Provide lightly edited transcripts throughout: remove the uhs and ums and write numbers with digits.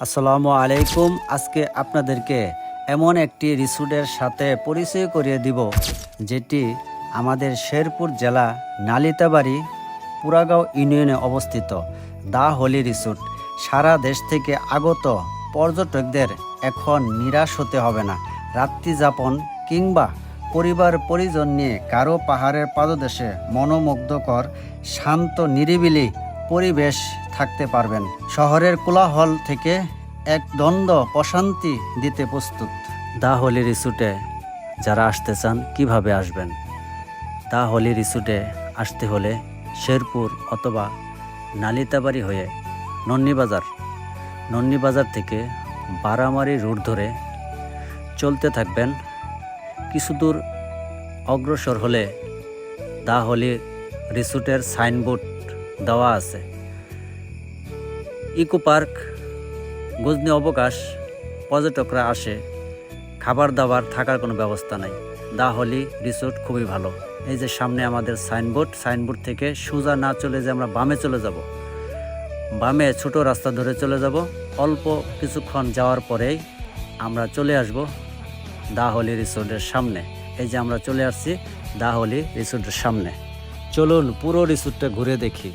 আসসালামু আলাইকুম। আজকে আপনাদেরকে এমন একটি রিসোর্টের সাথে পরিচয় করিয়ে দিব যেটি আমাদের শেরপুর জেলা নালিতাবাড়ি পুরাগাঁও ইউনিয়নে অবস্থিত দা হলি রিসোর্ট। সারা দেশ থেকে আগত পর্যটকদের এখন নিরাশ হতে হবে না। রাত্রি যাপন কিংবা পরিবার পরিজন নিয়ে কারো পাহাড়ের পাদদেশে মনোমুগ্ধকর শান্ত নিরিবিলি পরিবেশ থাকতে পারবেন। শহরের কোলাহল থেকে এক দ্বন্দ্ব প্রশান্তি দিতে প্রস্তুত। দা হলি রিসোর্টে যারা আসতে চান কিভাবে আসবেন? দা হলি রিসোর্টে আসতে হলে শেরপুর অথবা নালিতাবাড়ি হয়ে নন্নিবাজার থেকে বারামারি রুট ধরে চলতে থাকবেন। কিছু দূর অগ্রসর হলে দা হলি রিসোর্টের সাইনবোর্ড দেওয়া আছে। ইকো পার্ক, গজনি অবকাশ, পর্যটকরা আসে, খাবার দাবার থাকার কোনো ব্যবস্থা নাই। দা হলি রিসোর্ট খুবই ভালো। এই যে সামনে আমাদের সাইনবোর্ড থেকে সোজা না চলে যে আমরা বামে চলে যাব, বামে ছোট রাস্তা ধরে চলে যাব। অল্প কিছুক্ষণ যাওয়ার পরেই আমরা চলে আসব দা হলি রিসোর্টের সামনে। এই যে আমরা চলে আসছি দা হলি রিসোর্টের সামনে। চলুন পুরো রিসোর্টটা ঘুরে দেখি।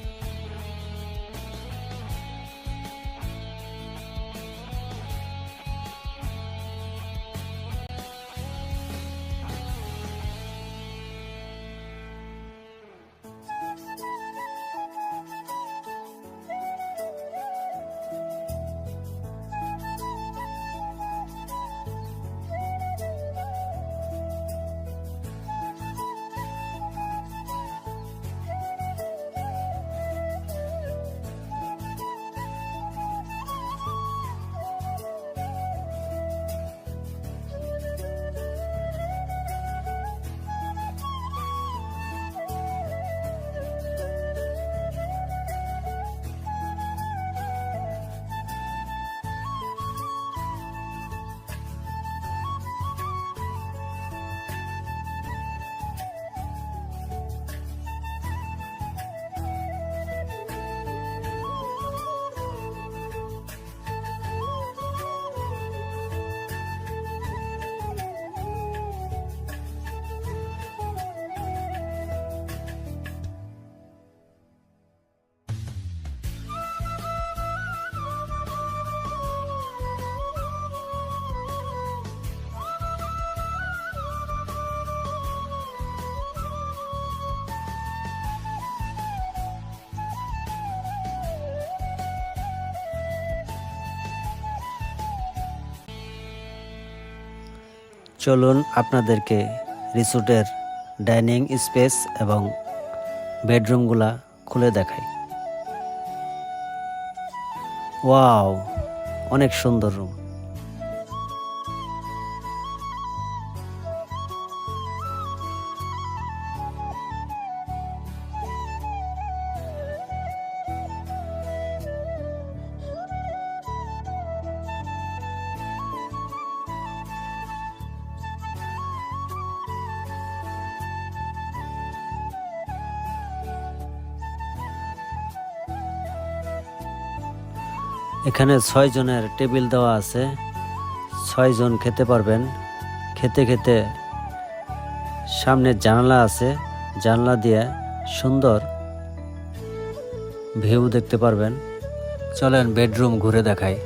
চলুন আপনাদেরকে রিসোর্টের ডাইনিং স্পেস এবং বেডরুমগুলা খুলে দেখাই। ওয়াও, অনেক সুন্দর রুম। এখানে 6 জনের টেবিল দেওয়া আছে, 6 জন খেতে পারবেন। খেতে খেতে সামনে জানালা আছে, জানলা দিয়ে সুন্দর ভিউ দেখতে পারবেন। চলেন বেডরুম ঘুরে দেখাই।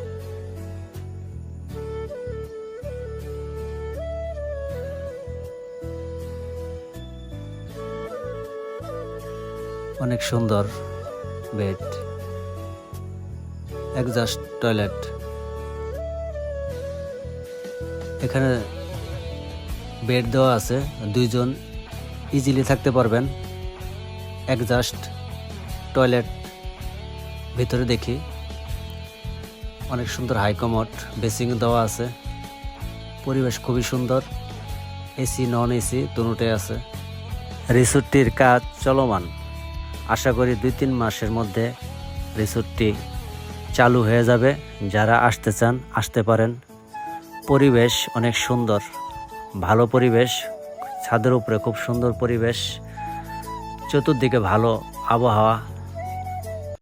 অনেক সুন্দর বেড, এক্সস্ট টয়লেট। এখানে বেড দেওয়া আছে, 2 জন ইজিলি থাকতে পারবেন। এক্সস্ট টয়লেট ভিতরে দেখি, অনেক সুন্দর হাই কমোড, বেসিং দেওয়া আছে। পরিবেশ খুবই সুন্দর, এসি নন এসি দুটোই আছে। রিসোর্টটির কাজ চলমান। আশা করি 2-3 মাসের মধ্যে রিসোর্টটি চালু হয়ে যাবে। যারা আসতে চান আসতে পারেন। পরিবেশ অনেক সুন্দর, ভালো পরিবেশ। ছাদের উপরে খুব সুন্দর পরিবেশ, চতুর্দিকে ভালো আবহাওয়া।